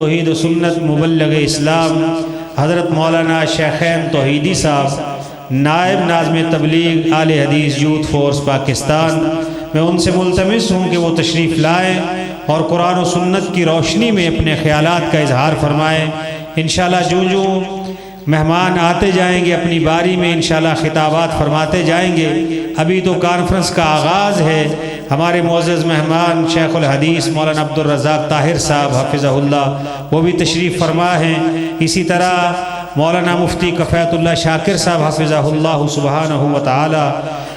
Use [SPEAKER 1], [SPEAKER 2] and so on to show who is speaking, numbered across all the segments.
[SPEAKER 1] توحید و سنت مبلغ اسلام حضرت مولانا شیخین توحیدی صاحب نائب ناظم تبلیغ اہل حدیث یوتھ فورس پاکستان، میں ان سے ملتمس ہوں کہ وہ تشریف لائیں اور قرآن و سنت کی روشنی میں اپنے خیالات کا اظہار فرمائیں۔ انشاءاللہ جو جو مہمان آتے جائیں گے اپنی باری میں انشاءاللہ خطابات فرماتے جائیں گے۔ ابھی تو کانفرنس کا آغاز ہے۔ ہمارے معزز مہمان شیخ الحدیث مولانا عبدالرزاق طاہر صاحب حفظہ اللہ وہ بھی تشریف فرما ہیں۔ اسی طرح مولانا مفتی کفایت اللہ شاکر صاحب حفظہ اللہ سبحانہ و تعالی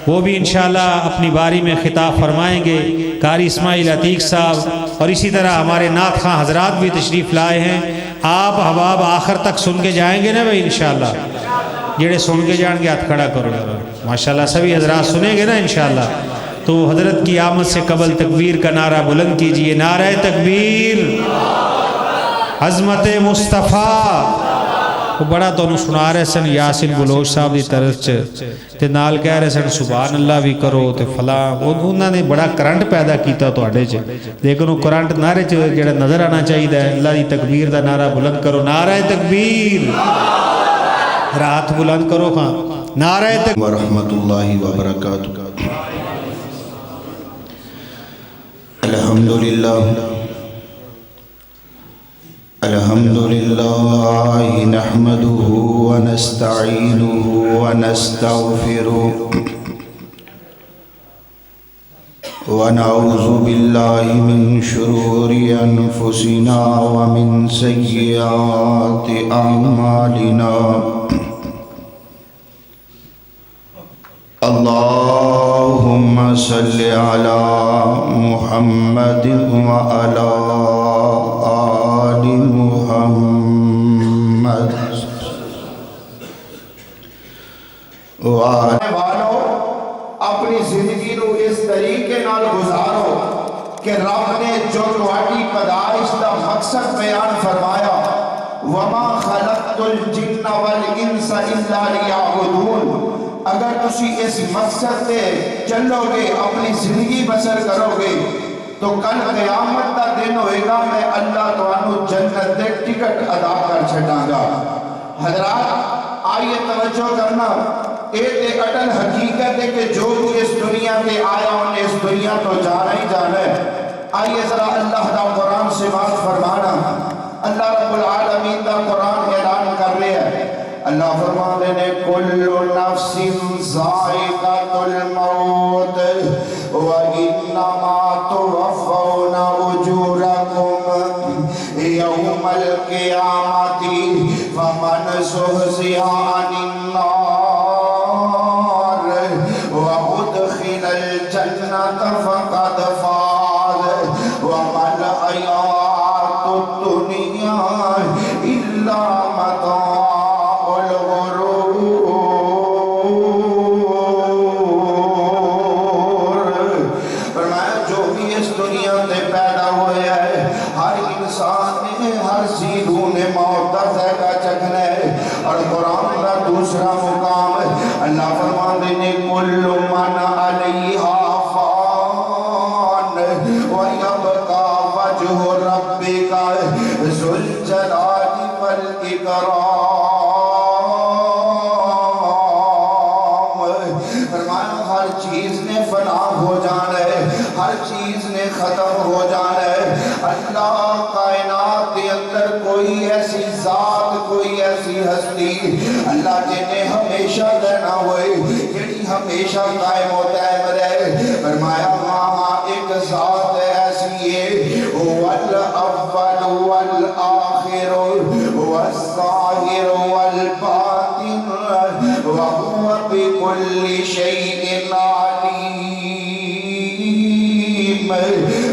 [SPEAKER 1] وہ بھی انشاءاللہ اپنی باری میں خطاب فرمائیں گے۔ قاری اسماعیل عتیق صاحب اور اسی طرح ہمارے نعت خواں حضرات بھی تشریف لائے ہیں۔ آپ احباب آخر تک سن کے جائیں گے نا بھائی انشاءاللہ؟ جڑے سن کے جائیں گے ہاتھ کھڑا کرو ماشاءاللہ، سبھی حضرات سنیں گے نا انشاءاللہ؟ تو حضرت کی آمد سے قبل تکبیر کا نعرہ بلند کیجئے، نعرہ تکبیر، عظمت مصطفیٰ۔ وہ بڑا تو انہوں سنا رہے سن یاسین بلوچ صاحب دی طرف تے نال کہہ رہے سن سبحان اللہ بھی کرو تے فلاں، انہوں نے بڑا کرنٹ پیدا کیتا تو آڑے چھے، لیکن وہ کرنٹ نعرے چھے جڑا نظر آنا چاہیے ہے۔ اللہ دی تکبیر دا نعرہ بلند کرو، نعرہ تکبیر، رات بلند کرو خاں، نعرہ تکبیر
[SPEAKER 2] ورحمت اللہ وبرکاتہ۔ الحمدللہ نحمده ونستعینه ونستغفره ونعوذ باللہ من شرور انفسنا ومن سیئات اعمالنا۔ اللہم صلی علی محمد وعلی آل محمد
[SPEAKER 3] والو اپنی زندگی نو اس طریقے نال گزارو کہ رب نے جو تہاڈی پیدائش دا مقصد بیان فرمایا، وما خلقت الجن والانس الا لیعبدون۔ اگر تسی اس مقصد تے چلو گے، اپنی زندگی بسر کرو گے، تو کل قیامت دا دن ہوئے گا میں اللہ تانوں جنت دے ٹکٹ ادا کر چھڑاں گا۔ حضرات آئیے توجہ کرنا، اے تے اٹل حقیقت ہے کہ جو بھی اس دنیا کے آیا انہیں اس دنیا تو جانا ہی جانا ہے۔ آئیے ذرا اللہ دا قرآن سے بات فرمانا۔ اللہ رب العالمین دا قرآن اعلان کر رہے ہیں، اللہ فرمانے نے کل نفس ذائقۃ الموت وانما توفون اجورکم یوم القیامۃ فمن زحزح عن النار وادخل الجنۃ فقد فاز وما الحیاۃ الدنیا الا متاع۔ اور قرآن کا دوسرا مقام اللہ فرماتے ہیں کل من علیہا فان ویبقى وجہ ربک ذو الجلال والاکرام۔ فرمایا ہر چیز نے فنا ہو جانا ہے، ہر چیز نے ختم ہو جانا ہے۔ اللہ کائنات کے اندر کوئی ایسی ذات، کوئی ایسی ہستی اللہ جنہیں ہمیشہ رہنا ہوئے، جنہیں ہمیشہ قائم و دائم رہے۔ فرمایا وہاں ایک ذات ایسی ہے، والاول والآخر والظاہر والباطن وهو بكل شيء علیم۔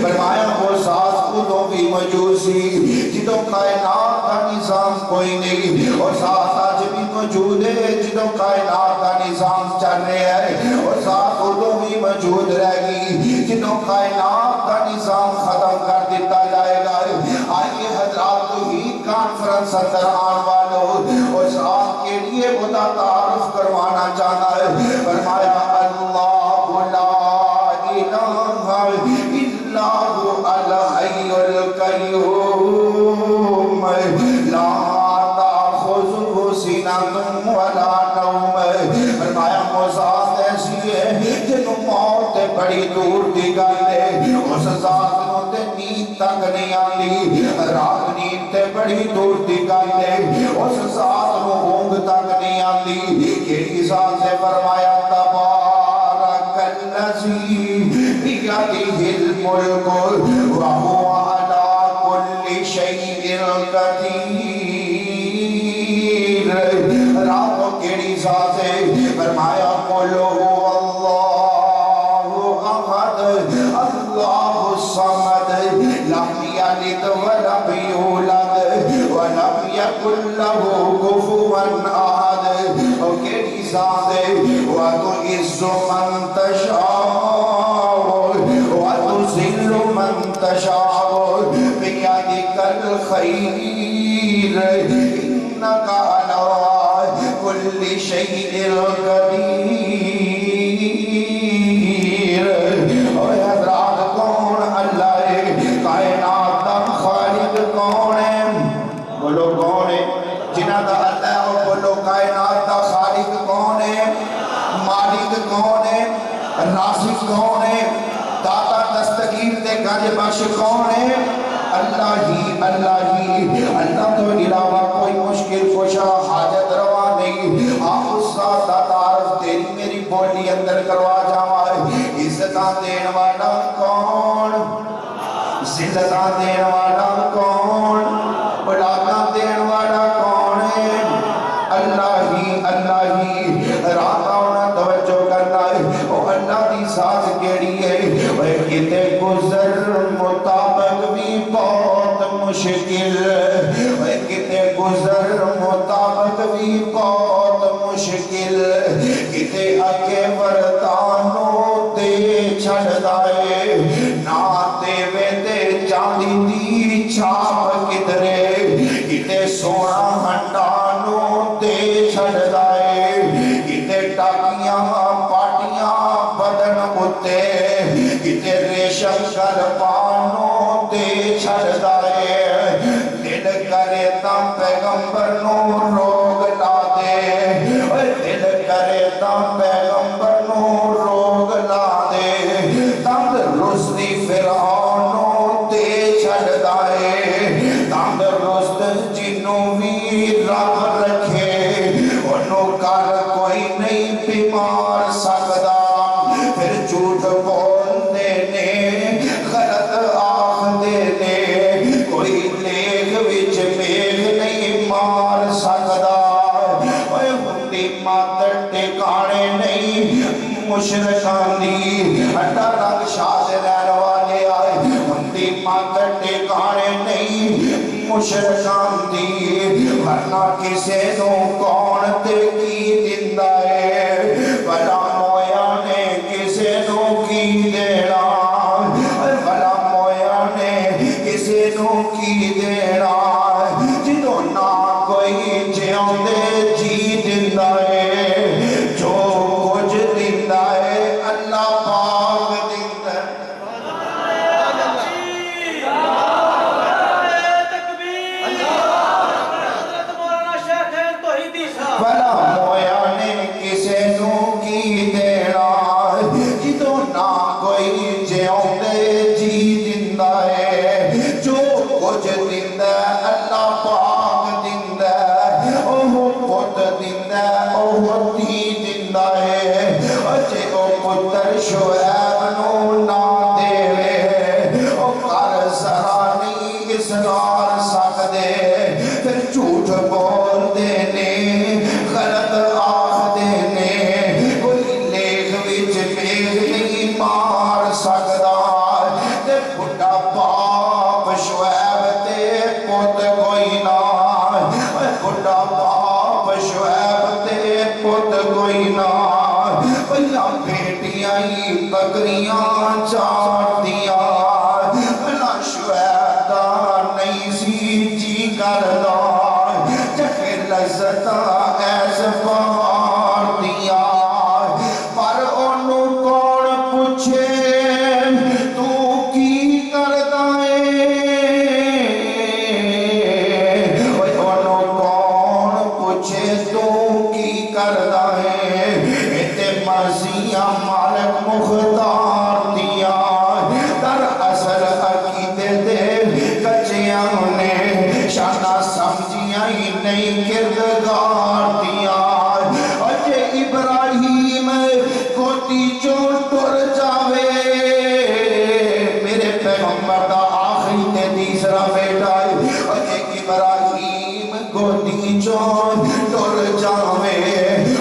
[SPEAKER 3] فرمایا وہ ذات خودوں بھی موجود سی جدوں کائنات کا نظام کوئی نہیں، اور ذات آج بھی موجود ہے جدوں کائنات کا نظام چل رہے ہیں، اور ذات خودوں بھی موجود رہ گی جدوں کائنات کا نظام ختم کر دیتا جائے گا۔ آئیے حضرات ہی کانفرنس اندر آن والوں اور ذات کے لیے خدا تعارف کروانا چاہتا ہے۔ فرمایا اللہ لا الہ الا هو الحی القیوم بڑی دور دی گل ہے اس ذات نو اونگ تک نہیں آتی کیڑی ذات سے فرمایا تبارک الذی بیدہ الملک وہو علی کل شیء قدیر راتو کیڑی ذات ہے فرمایا قل هو اللہ احد اللہ الصمد لم یلد ولم یولد ولم یکن له کفوا احد اور کیڑی ذات ہے وَتُعِزُّ مَن تَشَاءُ وَتُذِلُّ مَن تَشَاءُ بِيَدِكَ الْخَيْرُ إِنَّكَ عَلَى كُلِّ شَيْءٍ قدیر اور حضرات کون اللہ ہے کائنات دا خالق کون ہے بولو کون ہے جنہ دا اللہ اور بولو کائنات دا خالق کون ہے مالک کون ہے رازق کون ہے داتا دستگیر دے گنج بخش کون ہے اللہ ہی اللہ تو علاوہ کوئی مشکل کشا حاجت روا نہیں آپ اس ذات دا تعارف تیری میری بولی اندر کروا جاوا عزتاں دین والا کون ذلتاں دین والا کون بڑھاپاں دین والا کون ہے اللہ ہی رات آنا توجہ کرنا ہے وہ اللہ دی ذات کیڑی ہے وہ کتے گزر مطابق بھی بہت مشکل وہ کتے گزر مطابق بھی بہت مشکل کتے اکے وردانوں دے چھڑ دائے نا دے وے دے چاندی دی چھاپ کدرے کتے سونا ہنڈانوں دے چھڑ دائے کتے ٹاکیاں پاٹیاں بدن ہوتے کتے ریشم گربانوں دے چھڑ دائے دل کرے تم پیغمبر نو روگ لا دے دل کرے تم پیغمبر نو روگ لا دے تندرستی فرعونوں دے چھڑ دائے تندرست جنوں بھی رب رکھے انہوں کر کوئی نہیں بیمار سکدا پھر جھوٹ بول دینے غلط آخ دینے کوئی لیگ وچ میغ نہیں مار سکدا اوے ہندی ماتر ٹکانے نہیں مشرکان دی اٹھا رنگ شاہ رہن والے آئے ہندی ماتر ٹکانے نہیں مشرکان دی ورنہ کسے نو کون تے کی دندہ ہے بلا مویا نے کسے نو کی دینا بلا مویا نے کسے نو کی دینا جدو نہ کوئی جیوں دے جی دندہ ہے جو کچھ دندہ ہے اللہ پاک دندہ ہے بلا مویا نے کسے نو کی دینا جدو نہ کوئی جیوں دے جی دندہ ہے جو کچھ دندہ اللہ پاک دندہ اوہ پت دندہ اوہ تی دندہ ہے جے او پتر شعیب نو نہ دے او کر سرانی اسرار سکدے پھر جھوٹ بول دینے غلط آخ دینے کوئی لیگ وچ میغ نہیں مار سکدا تے بڑا باپ شعیب تے پت کوئی نہ بڑا باپ شعیب تے پت کوئی نہ بھیا بیٹیاں ہی بکریاں چار دیا بھلا شعیب دا نہیں سی جی کردا چکے لذتا ایس بہار دیا پر انہوں کون پوچھے تو کی کردائے انہوں کون پوچھے تو کی کردائے ایتے مرضیاں مالک مختار دیا در اصل عقیدے دے کچیاں نے شانہ چون ڈر جاوے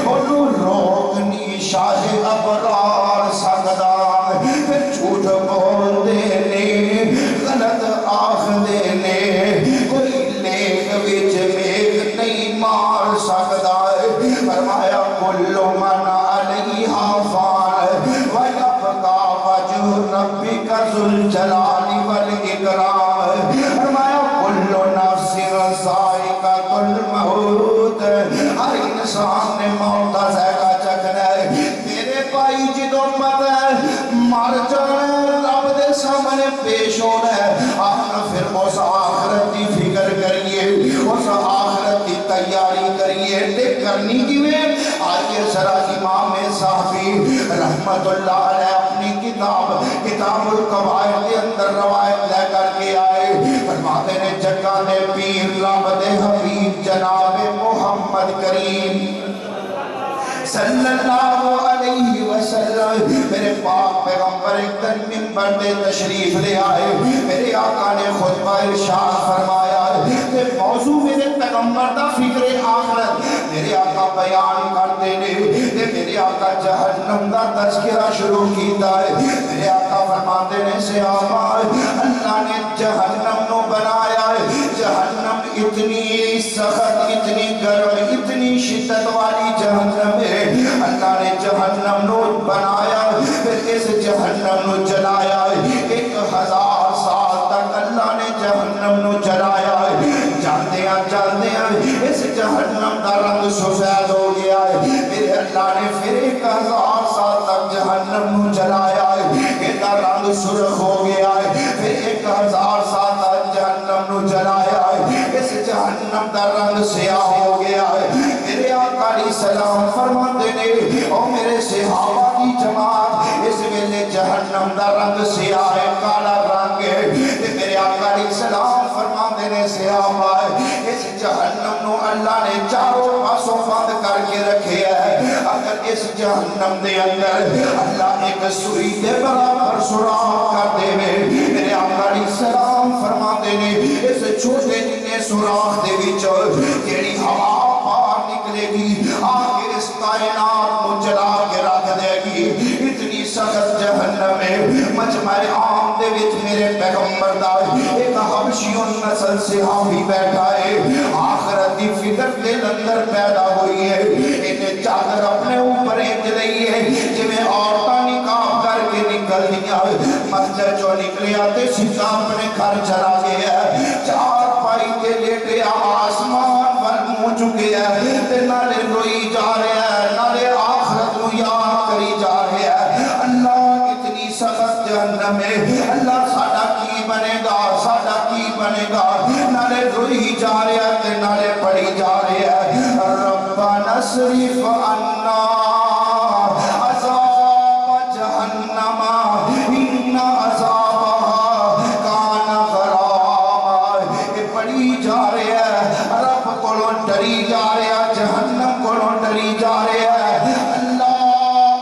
[SPEAKER 3] انہوں روکنی شاہ ابرار سکدا پھر جھوٹ بول دینے غلط آخ دینے کوئی لیک وچ میگ نہیں مار سکدا فرمایا کل من علیہا فان ویبقا وجہ ربک ذو الجلال والاکرام فرمایا کل نفس ذائقۃ الموت ہر انسان نے موت کا ذائقہ چکھنا ہے میرے بھائی جدوں پتہ ہے مر جانا رب دے سامنے پیش ہونا ہے آپ پھر اس آخرت کی فکر کریے اس آخرت کی تیاری کریے تے کرنی کیویں آئیے ذرا امام صاحبی رحمت اللہ علیہ اپنی کتاب القواعد کے اندر روایت لے کر کے آئے فرماتے نے جگہ نے پیر رب دے حبیب جناب محمد کریم صلی اللہ علیہ وسلم میرے پاک پیغمبر ایک دن منبر دے تشریف لے آئے میرے آقا نے خطبہ ارشاد فرمایا کہ موضوع میرے پیغمبر دا فکر آخرت میرے آقا بیان کرتے نے کہ میرے آقا جہنم دا تذکرہ شروع کیتا ہے میرے آقا فرماتے نے صحابہ اللہ نے جہنم نو بنایا ہے جہنم اتنی سخت اتنی گرم اتنی شدت والی جہنم ہے اللہ نے جہنم نو بنایا پھر اس جہنم نو جلایا 1000 سال تک اللہ نے جہنم نو جلایا جانتے ہیں اس جہنم دا رنگ سفید ہو گیا ہے پھر اللہ نے پھر 1000 سال تک جہنم نو جلایا ہے دا رنگ سرخ ہو گیا ہے پھر 1000 سال تک جہنم نو جلایا ہے اس جہنم دا رنگ سیاہ ہو گیا ہے میرے آقا علیہ السلام فرماتے نے او میرے صحابہ کی جماعت اس ویلے جہنم دا رنگ سیاہ ہے کالا رنگ ہے میرے آقا علیہ السلام فرماتے نے صحابہ اس جہنم نو اللہ نے چاروں پاسوں بند کر کے رکھے ہے اگر اس جہنم دے اندر اللہ ایک سوئی دے برابر سوراخ کر دے میرے آقا علیہ السلام فرماتے نے اس چھوٹے جنے سوراخ دے وچ جیڑی ہوا باہر نکلے گی آگے اس کائنات کو جلا کے رکھ دے گی اتنی سخت جہنم ہے مجمع عام دے وچ میرے پیغمبر دا ایک حبشی نسل صحابی بیٹھا ہے آخرت کی فکر دل اندر پیدا ہوئی ہے انہیں چادر اپنے اوپر انج رہی ہے جویں عورتاں نقاب کر کے نکل دیا مسجد جو نکلیا تے سیدھا اپنے گھر چلا گیا چار پائی کے لیٹے آسمان پر منہ چکے ہیں تے نالے روئی جا رہے ہیں نالے آخرت کو یاد کری جا رہے ہیں اللہ اتنی سخت جہنم ہے اللہ ساڈا کی بنے گا ساڈا کی بنے گا نالے روئی جا رہے ہیں تے نالے پڑی جا رہے ہیں ربنا اصرف عنا عذاب جہنم ان عذابها کان غراما یہ پڑی جا رہے ہیں رب کولوں ڈری جا رہے ہیں جہنم کولوں ڈری جا رہے ہیں اللہ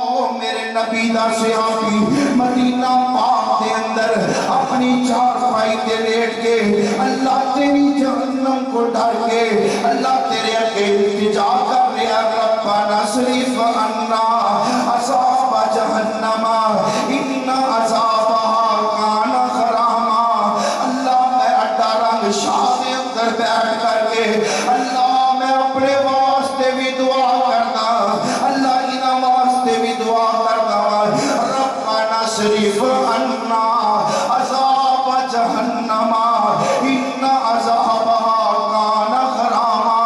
[SPEAKER 3] او میرے نبی دا صحابی مدینہ پاک دے اندر اپنی چارپائی تے لیٹ کے اللہ تیری جہنم کو ڈر کے اللہ تیرے اگے التجا کر رہا ربنا اصرف عنا عذاب جہنم ان عذابها کان غراما اللہ میں اڈا رنگ شاہ دے اندر بیٹھ کر کے اللہ میں اپنے واسطے بھی دعا کرنا اللہ انہاں واسطے بھی دعا کرنا ربنا اصرف عنا عذاب جہنم ان عذابها کان غراما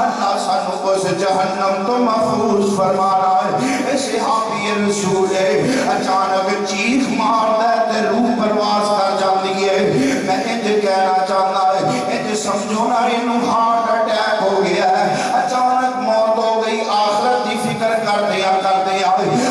[SPEAKER 3] اللہ سانو اس جہنم تو محفوظ فرما رہا ہے صحابی رسول ہے اچانک چیخ مارتا ہے تے روح پرواز کر جاتی ہے میں انج کہنا چاہتا ہے انج سمجھو نا انہوں ہارٹ اٹیک ہو گیا ہے اچانک موت ہو گئی آخرت کی فکر کر دیا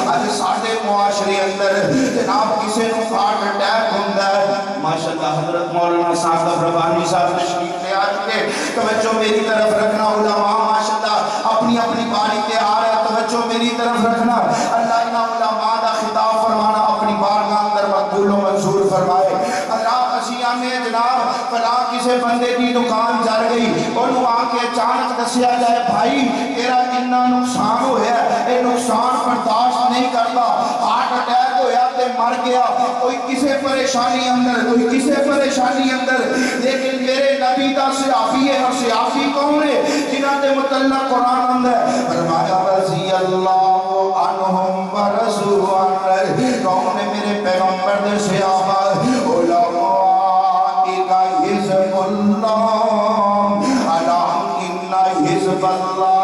[SPEAKER 3] آج ساڑھے معاشرے اندر جناب کسے نو ہارٹ اٹیک ہوندہ ہے ماشاءاللہ حضرت مولانا صاحب ربانی صاحب تشریف لے آج کے توجہ میری طرف رکھنا علماء ماشاءاللہ اپنی اپنی باری کے آ رہے توجہ میری طرف رکھنا اللہ انہا علماء دا خطاب فرمانا اپنی بارگاہ اندر مقبول و منظور فرمائے حضرات اشیاء میں جناب فلاں کسے بندے کی دکان جل گئی انہوں آ کے اچانک دسیا جائے بھائی تیرا اتنا نقصان ہویا ہے، یہ نقصان برداشت نہیں کرتا، ہارٹ اٹیک ہویا تے مر گیا، کوئی کسے پریشانی اندر، کوئی کسے پریشانی اندر، لیکن میرے نبی دا صحابی ہے، اور صحابی کون ہے جنہاں دے متعلق قرآن اندر فرمایا رضی اللہ عنہم ورضوا عنہ، کون نے میرے پیغمبر دے صحابہ اولئک حزب اللہ الا ان حزب اللہ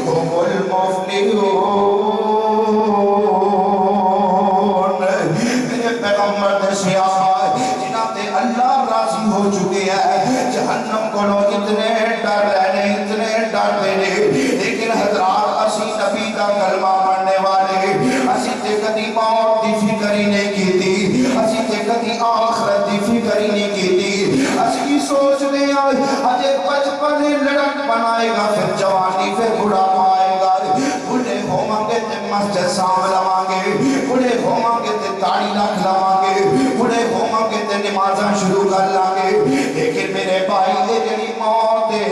[SPEAKER 3] هم المفلحون، میرے پیغمبر دے صحابہ جنہاں تے اللہ راضی ہو چکے ہیں، جہنم کو لوگ اتنے ڈر رہے ہیں، اتنے ڈرتے ہیں، لیکن حضرات اسی نبی کا کلمہ پڑھنے والے، اسی تے کدی موت دی فکر ہی نہیں کی تھی، اسی تے کدی آخرت دی فکر ہی نہیں کی تھی، اسی سوچنے آئے اجے بچپن لڑک بنائے گا، پھر جوانی پھر بڑھاپا آئے گا، بڑھے ہوواں گے تے مسجد سام لواں گے، بڑھے ہوواں گے تے داڑھی رکھ لواں گے، بڑھے ہوواں گے تے نمازاں شروع کر لاں گے، لیکن میرے بھائی دے جڑی موت ہے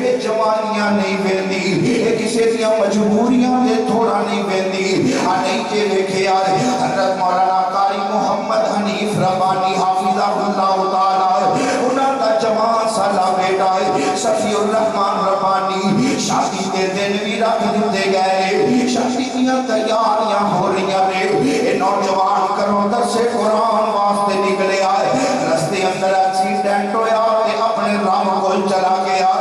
[SPEAKER 3] یہ جوانیاں نہیں ویندی، یہ کسی دیاں مجبوریاں دے تھوڑا نہیں ویندی، نہیں جے ویکھے یار حضرت مولانا قاری محمد حنیف ربانی حافظہ اللہ تعالی انہاں دا جوان سالہ بیٹا ہے صفی الرحمن ربانی، شادی دے دن بھی رکھ دیتے گئے، شادی دیاں تیاریاں ہو رہی ہیں، یہ نوجوان کرو درس قرآن واسطے نکلے آئے، رستے اندر ایکسیڈنٹ ہویا تے اپنے رام کو چلا گیا،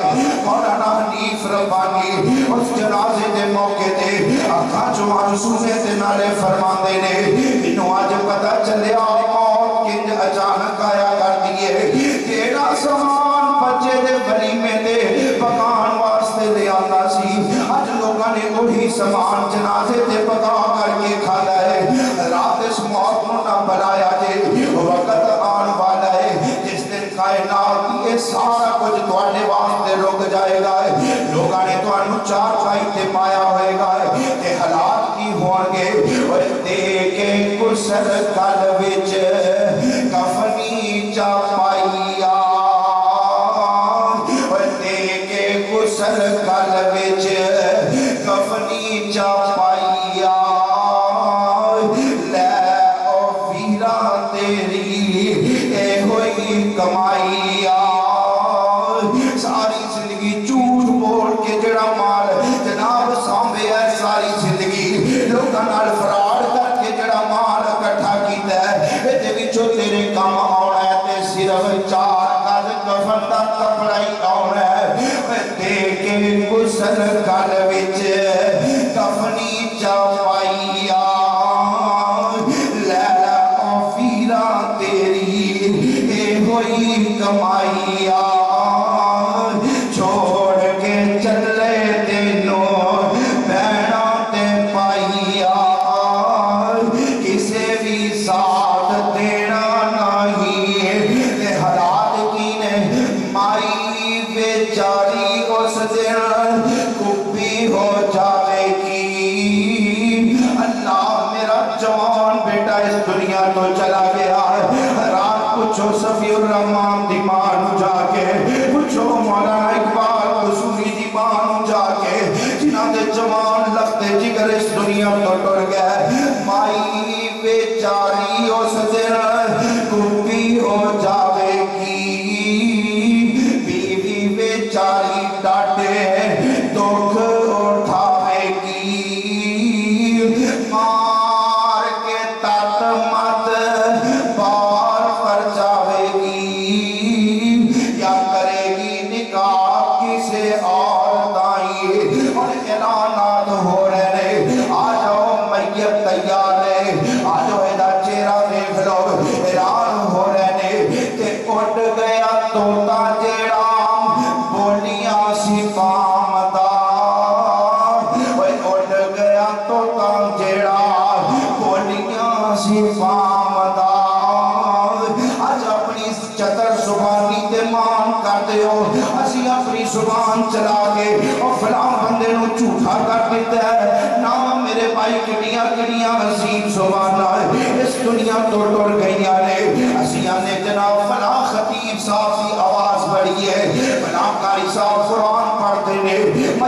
[SPEAKER 3] مولانا حنیف ربانی اس جنازے دے موقع تے اکھاں جو آنسونے تے نالے فرماندے نے، انہوں آج پتہ چلے موت کنج اچانک آیا کر دیئے، تیرا سامان بچے دے ولیمے دے پکان واسطے دے آتا سی، آج لوگاں نے وہی سامان جنازے تے پکا کر کے کھایا ہے، رات اس موت نو نہ بلایا جے، وقت آن والا ہے جس دن کائنات یہ سارا کچھ توانے واسطے رک جائے گا، لوگاں نے توانو چار پائی تے پایا ہوئے گا، تے حالات کی ہون گے، اور دیکھے کسر کل وچ کفنی چا پائیا، اور دیکھے کسر کل وچ کفنی چا پائیا، لے او ویرا تیری اے ہوئی کمائیا، ساری زندگی جھوٹ بول کے جڑا مال جناب سامبے ہے، ساری زندگی لوگاں نال فراڈ کر کے جڑا مال اکٹھا کیتا ہے، اے وچوں تیرے کام آنا ہے تے صرف چار گز کفن دا کپڑا ہی آنا ہے، دیکھے گسل گل وچ کفنی چا پائیا، لیلا او فیرا تیری اے ہوئی کمائیا، چھوڑ کے چلے تینوں بہنا تے پائیا، کسے بھی ساتھ دینا نہیں، تے حالات کی نے مائی بیچاری اس دن کبھی ہو جاوے گی، اللہ میرا جوان بیٹا اس دنیا تو چلا گیا ہے، رات پوچھو صفی الرحمن دی ماں نو جا کے، پوچھو مولانا اقبال قصوری دی ماں نو جا کے، جنہاں دے جوان لختے جگر اس دنیا تو ٹر گئے، مائی بیچاری اس دن کبھی ہو جاوے گی، بیوی بیچاری ڈاٹے دکھ اٹھاوے گی، مار کے تات مت بار پر جاوے گی، یا کرے گی نکاح کسے اور دائی، اور اعلانات ہو رہے ہیں، آ جاؤ میت تیار ہے، آ جاؤ ایدہ چہرہ دیکھ لو، اعلان ہو رہے ہیں، تے اٹھ گیا توتا جیڑا بولیاں سی پامدا، اٹھ گیا توتا جیڑا بولیاں سی پامدا، آج اپنی چتر زبانی تے مان کرتے ہو، اسی اپنی زبان چلا کے اور فلاں بندے نو جھوٹا کر دیتا ہے، نام میرے بھائی کڑیاں کڑیاں عظیم زبانہ اس دنیا تو ٹر گئی آنے، اسی آنے جناب فلاں خطیب صاحب کی آواز بڑھی ہے، فلاں قاری صاحب قرآن پڑھتے نے،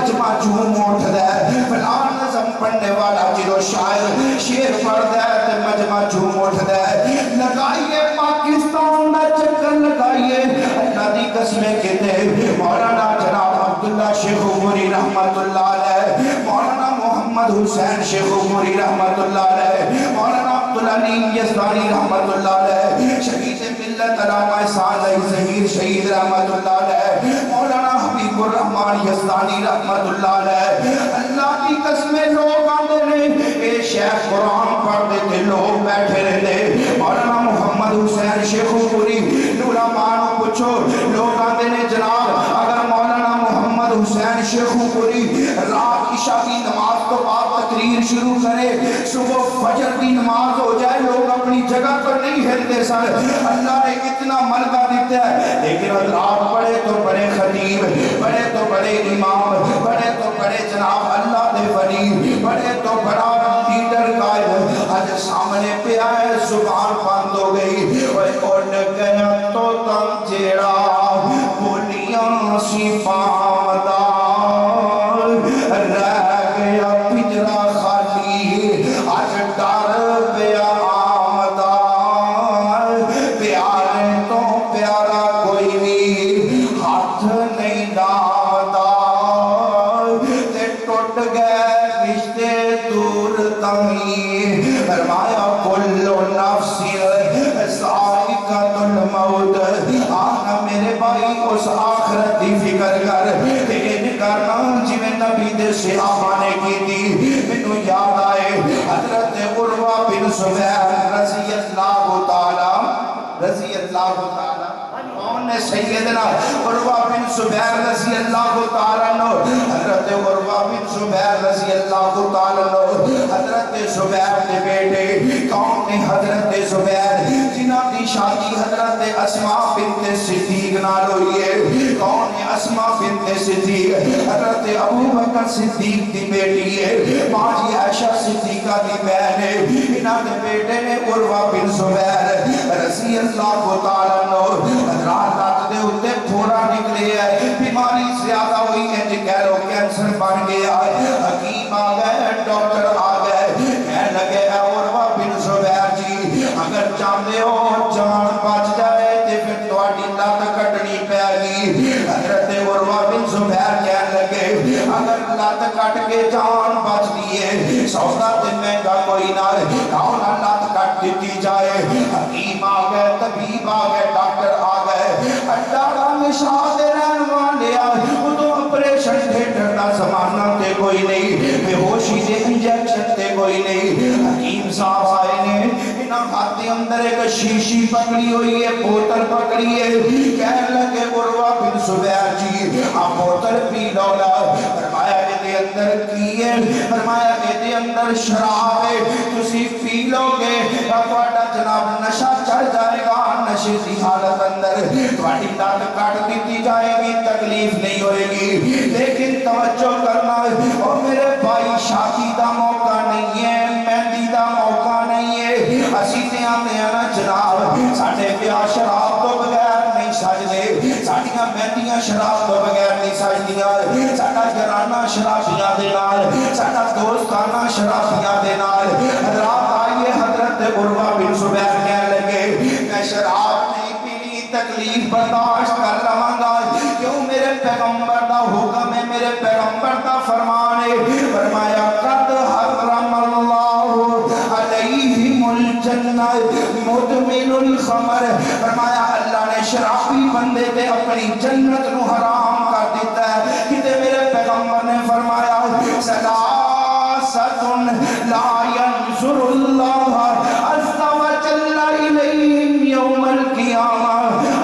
[SPEAKER 3] مجمع جھوم اٹھدا ہے فلان نظم پڑھنے والا جدو شاعر شعر پڑھدا ہے تے مجمع جھوم اٹھدا ہے لگائیے پاکستان دا چکر لگائیے اللہ دی قسمیں کہتے مولانا جناب عبداللہ شیخ عمری رحمت اللہ علیہ مولانا محمد حسین شیخ عمری رحمت اللہ علیہ مولانا عبدالعلیم یزدانی رحمت اللہ علیہ شہید ملت علامہ احسان علی ظہیر شہید رحمت اللہ علیہ مولانا حبیب الرحمن یزدانی رحمت اللہ علیہ اللہ کی قسمیں لوگ آندے نے اے شیخ قرآن پڑھتے تھے لوگ بیٹھے رہتے مولانا محمد حسین شیخ عمری نورا مانو پوچھو لوگ آندے نے جناب اگر مولانا محمد حسین شیخ عمری رات عشاء کی نماز تو بعد تقریر شروع کرے صبح فجر کی نماز ہو جائے لوگ اپنی جگہ پر نہیں ہلتے سر اللہ نے اتنا ملکہ دیتا ہے لیکن حضرات بڑے تو بڑے خطیب بڑے تو بڑے امام بڑے تو بڑے جناب اللہ دے ولی بڑے تو بڑا لیڈر قائد آج سامنے پہ آئے زبان بند ہو گئی اُن گیا تو تم جیڑا بولیاں سی پامدار رہ گیا پجرا خالی آج ڈر پیا آمدار پیارے تو پیارا کوئی بھی ہاتھ نہیں ڈالتا تے ٹوٹ گئے رشتے دور تھی فرمایا کل نفس ذائقۃ الموت آنا میرے بھائی اس آخرت دی فکر کر تین کرنا جویں نبی دے صحابہ نے کی تھی مینوں یاد آئے حضرت عروہ بن زبیر رضی اللہ تعالی کون نے سیدنا عروہ بن زبیر رضی اللہ تعالیٰ عنہ حضرت عروہ بن زبیر رضی اللہ تعالیٰ عنہ حضرت زبیر نے بیٹے کون نے حضرت زبیر جنہ کی شادی حضرت اسماء بنت صدیق نال ہوئی ہے کون نے اسماء بنت صدیق حضرت ابو بکر صدیق دی بیٹی ہے ماجی عائشہ صدیقہ دی بہن ہے انہاں دے بیٹے نے عروہ بن زبیر رضی اللہ تعالیٰ عنہ حضرات رات دے ہوتے پھوڑا نکلے ہے بیماری زیادہ ہوئی ہے جی کہہ لو کینسر بن گیا ہے حکیم آ گئے ڈاکٹر آ گئے کہنے لگے اے عروہ بن زبیر جی اگر چاہتے ہو جان بچ جائے تے پھر تہاڈی لت کٹنی پے گی حضرت عروہ بن زبیر کہنے لگے اگر لت کٹ کے جان بچ دیے سودا تے مہنگا کوئی نہ کون لت کٹ دیتی جائے حکیم آ گئے طبیب آ گئے ڈاکٹر آ گئے اڈا نشاد رہن والے ادو آپریشن تھیٹر دا زمانہ تے کوئی نہیں بے ہوشی دے انجیکشن تے کوئی نہیں حکیم صاحب آئے نے انہاں ہاتھ اندر ایک شیشی پکڑی ہوئی ہے بوتل پکڑی ہے کہنے لگے عروہ بن زبیر جی آپ بوتل پی لو لا فرمایا کہ دے اندر کی ہے فرمایا کہ دے اندر شراب ہے تسی پی لو گے تہاڈا جناب نشہ چڑھ جائے گا نشے دی حالت اندر تہاڈی لت کٹ دیتی جائے گی تکلیف نہیں ہوئے گی لیکن توجہ کرنا او میرے بھائی شادی دا موقع نہیں ہے مہندی دا موقع نہیں ہے اسی تے آندے ہیں نا جناب ساڈے بیاہ شراب تو بغیر نہیں سجدے ساڈیاں مہندیاں شراب تو بغیر نہیں سجدیاں ساڈا گھرانہ شرابیاں دے نال ساڈا دوستانہ شرابیاں دے نال حضرات آئیے حضرت عروہ بن زبیر کہنے لگے میں شراب نہیں پینی تکلیف برداشت کر لواں گا کیوں میرے پیغمبر دا حکم ہے میرے پیغمبر دا فرمان ہے فرمایا قد حرم اللہ علیہم الجنہ مدمن الخمر فرمایا اللہ نے شرابی بندے تے اپنی جنت نو حرام کر دیتا ہے کتے میرے پیغمبر نے فرمایا ثلاثۃ لا ينظر اللہ عز وجل الیہم یوم القیامہ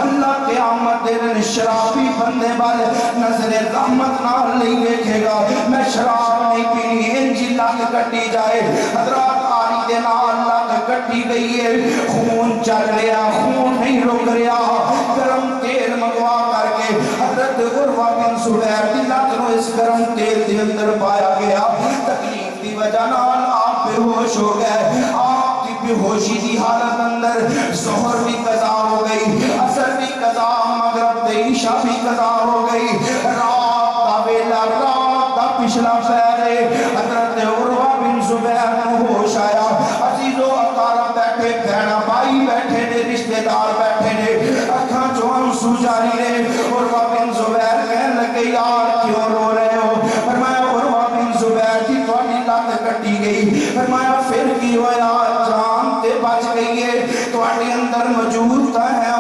[SPEAKER 3] اللہ قیامت دن شرابی بندے والے نظر رحمت نال نہیں دیکھے گا میں شراب نہیں پینی انجی لت کٹی جائے حضرات آری دے نال لت کٹی گئی ہے خون چل رہا خون نہیں رک رہا گرم تیل منگوا کر کے حضرت عروہ بن زبیر دی لت نو اس گرم تیل دے اندر پایا گیا تکلیف دی وجہ نال آپ بے ہوش ہو گئے آپ کی بے ہوشی دی حالت اندر ظہر بھی قضا ہو گئی عصر بھی قضا مغرب تے عشاء بھی قضا ہو گئی رات دا ویلا رات پچھلا پیر حضرت عروہ بن زبیر کو ہوش آیا عزیز و اقارب بیٹھے بہنا بھائی بیٹھے نے رشتہ دار بیٹھے نے اکھاں چوں آنسو جاری نے عروہ بن زبیر کہنے لگے یار کیوں رو رہے ہو فرمایا عروہ بن زبیر جی تھوڑی لت کٹی گئی فرمایا پھر کی ہویا جان تے بچ گئی ہے تھوڑے اندر موجود تا ہے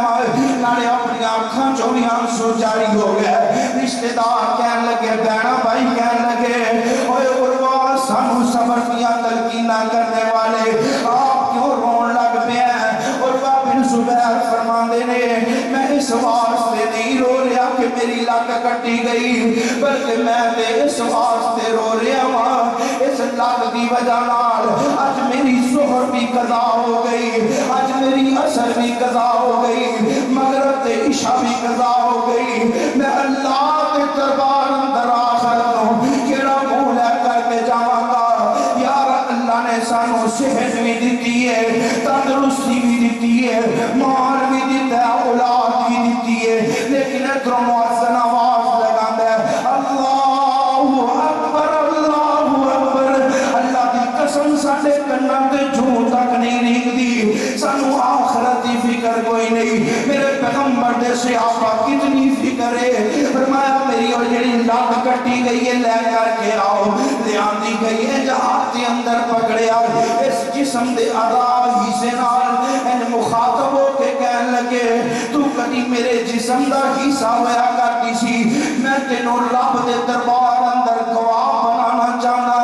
[SPEAKER 3] نالے اپنی آنکھاں چوں بھی آنسو جاری ہو گئے رشتہ دار کہنے لگے بہنا بھائی کہنے لگے اوے عروہ سانو صبر کیا تلقینہ کرنے والے آپ کیوں رون لگ پہ ہیں عروہ بن زبیر فرماندے نے میں اس واسطے نہیں رو رہا کہ میری لت کٹی گئی بلکہ میں تے اس واسطے رو رہا ہوں اس لت دی وجہ نال اج میری ظہر بھی قضا ہو گئی اج میری عصر بھی قضا ہو گئی مغرب تے عشاء بھی قضا ہو گئی میں اللہ کے دربار اندر آخرت ہوں کیڑا منہ لے کر کے جاواں گا یار اللہ نے سانو صحت بھی دیتی ہے تندرستی بھی دیتی ہے مال بھی دیتا ہے اولاد بھی دیتی ہے لیکن ادھر مؤذن آواز لگاندا ہے اللہ اکبر اللہ دی قسم ساڈے کناں تے جھوٹ تک نہیں رینگدی سانو آخرت دی فکر کوئی نہیں میرے پیغمبر دے صحابہ کتنی فکر ہے فرمایا میری اور جڑی لت کٹی گئی ہے لے کر کے آؤ لے آندی گئی ہے جہاز کے اندر پکڑیا اس جسم دے اعضاء حصے نال ان مخاطب ہو کے کہنے لگے تو کدی میرے جسم دا حصہ ہویا کرتی سی میں تینوں رب دے دربار اندر گواہ بنانا چاہنا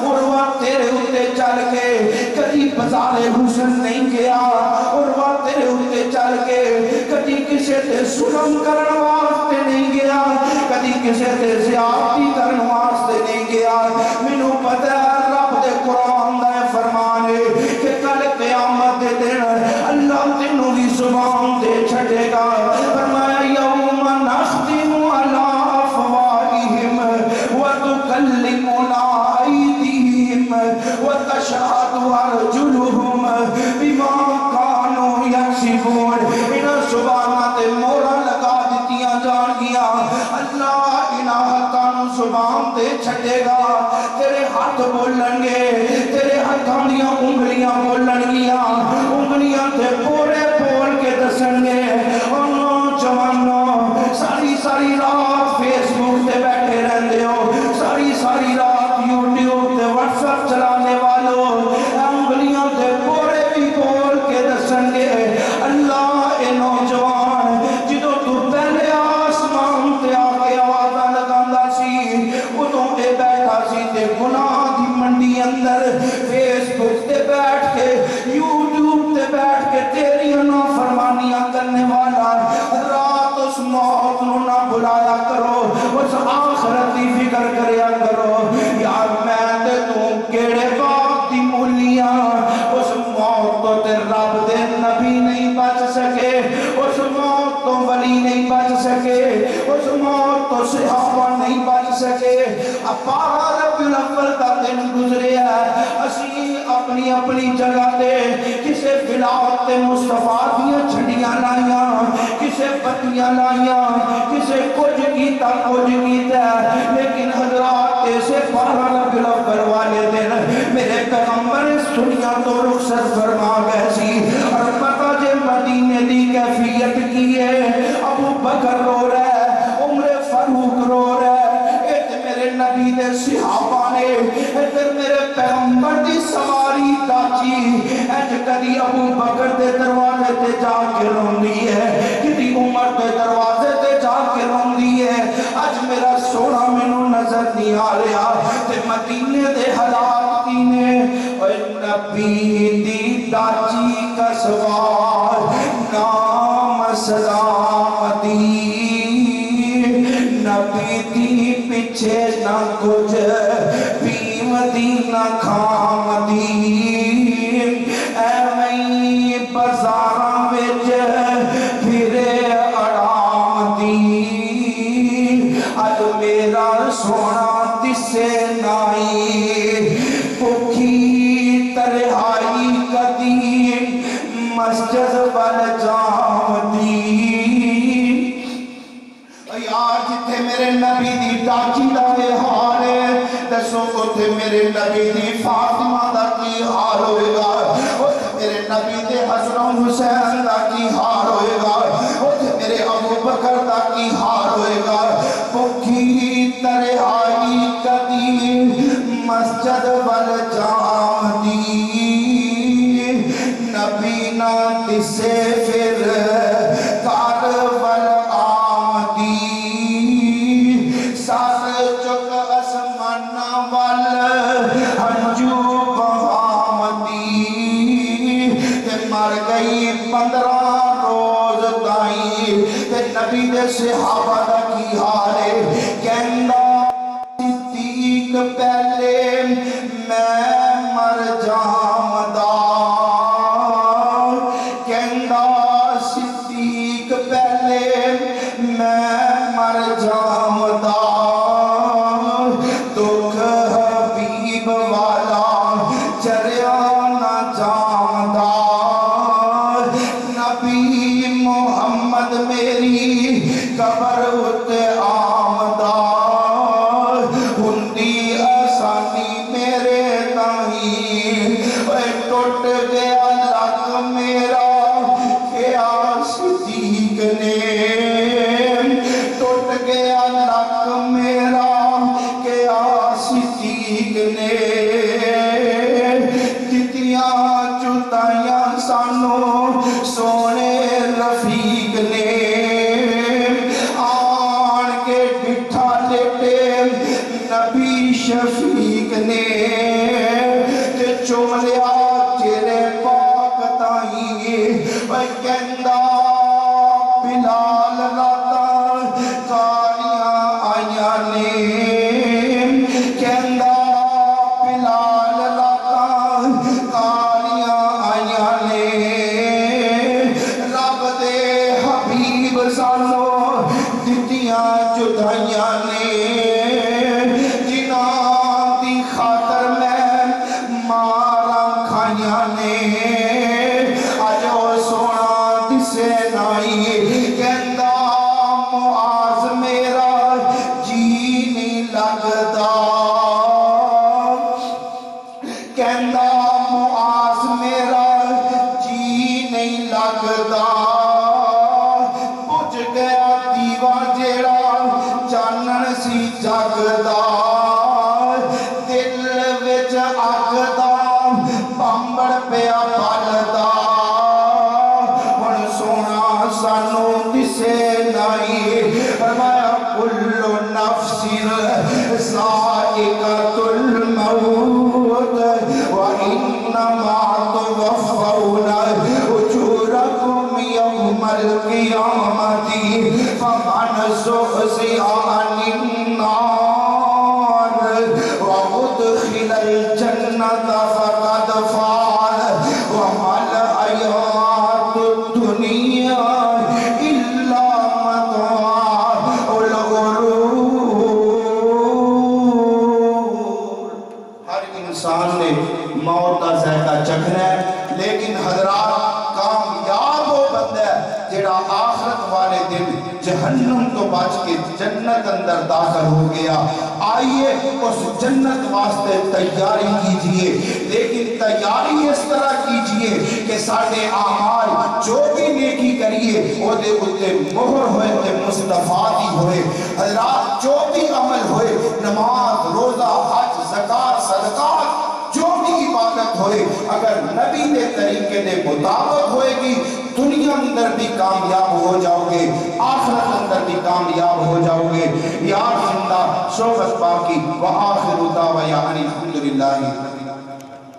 [SPEAKER 3] عروہ تیرے اتے چل کے کدی بازار حسن نہیں گیا عروہ تیرے اتے چل کے کدی کسے تے ظلم کرن واسطے نہیں گیا کدی کسے تے زیادتی کرن واسطے نہیں گیا مینوں پتہ ہے رب دے قرآن دا فرمان ہے کہ کل قیامت دے دن اللہ تینوں بھی زبان دے چھڑے گا فرمایا یوم نختم علی افواہہم وتکلمنا ایدیہم وتشہد ارجلہم بما کانوا یکسبون انہاں زباناں تے مہراں لگا دتیاں جان گیاں اللہ انہاں ہتھاں نوں زبان تے چھڈے گا تیرے ہاتھ بولن گے تیرے ہتھاں دیاں انگلیاں بولن گیاں انگلیاں تے پورے بول کے دسن گے او نوجوانوں ساری رات فیس بک تے بیٹھے رہندے ہو ساری رات یوٹیوب تے واٹس ایپ چلانے والوں انگلیاں تے پورے بھی بول کے دسن گے اللہ اے نوجوان جدوں تو پہلے آسمان تے آ کے آوازاں لگاندا سی ادوں اے بیٹھا سی تے گناہ دی منڈی اندر فیس بک تے بیٹھ کے یوٹیوب تے بیٹھ کے تیری نافرمانیاں کرنے والا رات اس موت نو نہ بلایا کرو اس آخرت دی فکر کریا کرو یار میں تے تو کیڑے باغ دی مولیاں اس موت تو تے رب دے نبی نہیں بچ سکے اس موت تو ولی نہیں بچ سکے اس موت تو صحابہ نہیں بچ سکے اب 12 ربیع الاول کا دن گزریا ہے اسی اپنی جگہ تے کسے بلاد تے مصطفیٰ دیاں چھڑیاں لائیاں کسے بتیاں لائیاں کسے کچھ کیتا لیکن حضرات اسے 12 ربیع الاول والے دن میرے پیغمبر اس دنیا تو رخصت فرما گئے سی اور پتہ جے مدینے دی کیفیت کی ہے ابو بکر رو رہا ہے عمر فاروق رو رہا ہے ایک میرے نبی دے صحابہ نے ایک میرے پیغمبر دی سواری داچی ایک کدی ابو بکر دے دروازے تے جا کے روندی ہے کدی عمر دے دروازے تے جا کے روندی ہے اج میرا سونا مینوں نظر نہیں آ رہا تے مدینے دے حالات کی نے اے نبی دی داچی کا سوار نام سلامتی نبی دی پیچھے نہ کچھ پیم دی نہ کھام دی ایویں بازاراں وچ پھرے اڑام دی اج میرا سونا دسے نائی بھوکھی ترہائی کدی مسجد ول جام دی یار جتھے میرے نبی دی ڈاچی دا حال ہے اتھے میرے نبی دی فاطمہ دا کی حال ہوئے گا، اتھے میرے نبی دے حسن حسین دا کی حال ہوئے گا، اتھے میرے ابو بکر دا کی حال ہوئے گا۔ بھوکی تنہائی کدی مسجد ول جاندی، نبی نہ دسے پھر گھر ول آمدی، سر چک اسمان ول ہنجو بہامدی، تے مر گئی 15 روز تائیں، تے نبی دے صحابہ دا کی حال ہے، کہندا صدیق پہلے میں مر جامدا، کہندا صدیق پہلے میں مر جامدا، دکھ حبیب والا چریا نہ جامدا، نبی محمد میری قبر اتے آمدا، ہندی آسانی میرے تائیں، اے ٹوٹ گیا لگ میرا کیا صدیق نے، ٹوٹ گیا لگ میرا کیا صدیق نے، جتیاں جتائیاں سانو سونے رفیق نے، آن کے ڈٹھا لیٹے نبی شفیق نے، تے چوم لیا تیرے پاک تائیں، اے کہندا بلال راتاں کالیاں آئیاں نے، کہندا بلال راتاں کالیاں آئیاں نے، رب دے حبیب سانو دتیاں جدائیاں نے، جنہاں دی خاطر میں ماراں کھائیاں نے، اج او سونا دسے نائی، کہندا معاذ میرا جی نہیں لگدا، کہندا معاذ میرا جی نہیں لگدا، بجھ گیا دیوا جیڑا چانن سی جگدا، دل وچ اگ دا بامبڑ پیا پلدا، ہن سونا سانو دسے نائی، فرمایا کل نفس ذائقۃ الموت وانما توفون اجورکم یوم القیامۃ فمن زحزح عن النار وادخل الجنۃ فقد فاز وما الحیاۃ الدنیا الا متاع الغرور۔ ہر انسان نے موت کا ذائقہ چکھنا ہے، لیکن حضرات کامیاب وہ بندہ ہے جڑا آخرت والے دن جہنم تو بچ کے جنت اندر داخل ہو گیا۔ آئیے اس جنت واسطے تیاری کیجئے، لیکن تیاری اس طرح کیجئے کہ سارے اعمال جو بھی نیکی کریے وہ دے اتے مہر ہوئے تے مصطفیٰ دی ہوئے۔ حضرات جو بھی عمل ہوئے، نماز، روزہ، حج، زکوٰۃ، صدقات، جو بھی عبادت ہوئے، اگر نبی دے طریقے دے مطابق ہوئے گی، دنیا اندر بھی کامیاب ہو جاؤ گے، آخرت اندر بھی کامیاب ہو جاؤ گے۔ یاد زندہ صحبت باقی، وآخر دعوانا الحمدللہ۔